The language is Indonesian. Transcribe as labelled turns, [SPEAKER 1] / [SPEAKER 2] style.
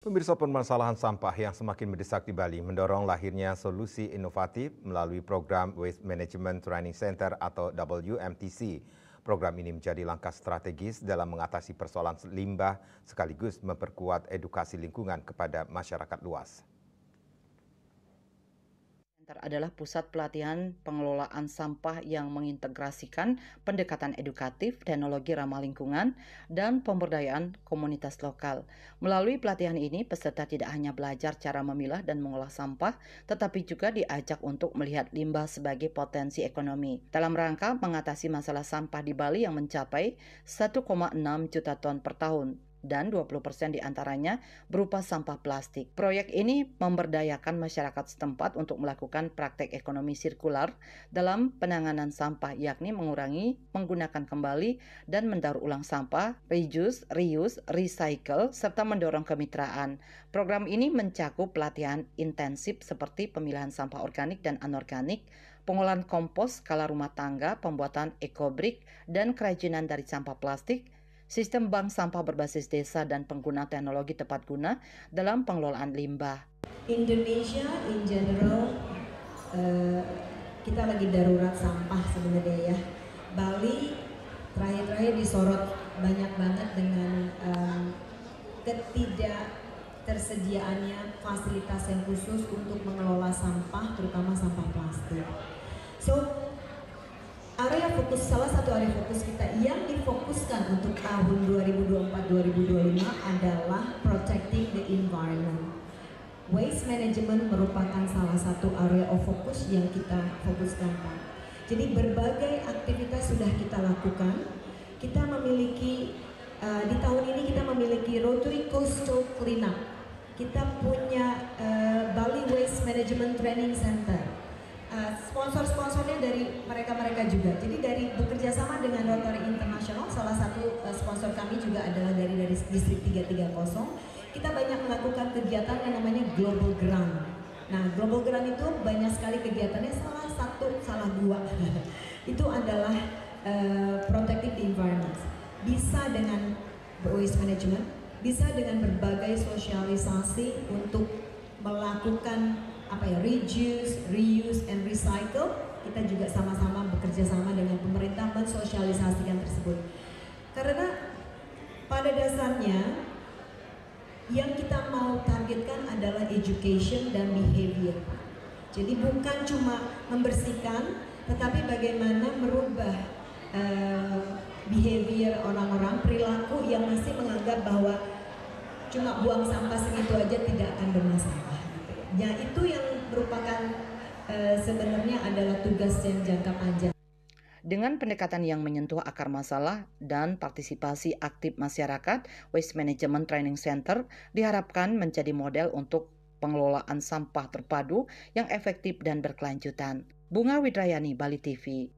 [SPEAKER 1] Pemirsa, permasalahan sampah yang semakin mendesak di Bali mendorong lahirnya solusi inovatif melalui program Waste Management Training Center atau WMTC. Program ini menjadi langkah strategis dalam mengatasi persoalan limbah sekaligus memperkuat edukasi lingkungan kepada masyarakat luas.
[SPEAKER 2] Adalah pusat pelatihan pengelolaan sampah yang mengintegrasikan pendekatan edukatif, teknologi ramah lingkungan, dan pemberdayaan komunitas lokal. Melalui pelatihan ini, peserta tidak hanya belajar cara memilah dan mengolah sampah, tetapi juga diajak untuk melihat limbah sebagai potensi ekonomi. Dalam rangka mengatasi masalah sampah di Bali yang mencapai 1,6 juta ton per tahun, dan 20% diantaranya berupa sampah plastik. Proyek ini memberdayakan masyarakat setempat untuk melakukan praktek ekonomi sirkular dalam penanganan sampah, yakni mengurangi, menggunakan kembali, dan mendaur ulang sampah, reuse, recycle, serta mendorong kemitraan. Program ini mencakup pelatihan intensif seperti pemilahan sampah organik dan anorganik, pengolahan kompos skala rumah tangga, pembuatan ekobrik, dan kerajinan dari sampah plastik, sistem bank sampah berbasis desa, dan pengguna teknologi tepat guna dalam pengelolaan limbah.
[SPEAKER 3] Indonesia in general, kita lagi darurat sampah sebenarnya ya. Bali terakhir disorot banyak banget dengan ketidaktersediaannya fasilitas yang khusus untuk mengelola sampah, terutama sampah plastik. Salah satu area fokus kita yang difokuskan untuk tahun 2024-2025 adalah protecting the environment. Waste management merupakan salah satu area of focus yang kita fokuskan, Pak. Jadi berbagai aktivitas sudah kita lakukan. Kita memiliki di tahun ini kita memiliki Rotary Coastal Cleanup. Kita punya Bali Waste Management Training Center. Sponsor-sponsornya dari mereka juga. Jadi dari bekerja sama dengan Rotary International, salah satu sponsor kami juga adalah dari Distrik 330. Kita banyak melakukan kegiatan yang namanya Global Grant. Nah, Global Grant itu banyak sekali kegiatannya, salah dua itu adalah protecting the environment. Bisa dengan waste management, bisa dengan berbagai sosialisasi untuk melakukan reduce, reuse, and recycle. Kita juga sama-sama bekerja sama dengan pemerintah mensosialisasikan tersebut. Karena pada dasarnya yang kita mau targetkan adalah education dan behavior. Jadi bukan cuma membersihkan, tetapi bagaimana merubah behavior orang-orang, perilaku yang masih menganggap bahwa cuma buang sampah segitu aja tidak akan bermasalah. Ya, itu yang merupakan sebenarnya adalah tugas yang jangka panjang.
[SPEAKER 2] Dengan pendekatan yang menyentuh akar masalah dan partisipasi aktif masyarakat, Waste Management Training Center diharapkan menjadi model untuk pengelolaan sampah terpadu yang efektif dan berkelanjutan. Bunga Widrayani, Bali TV.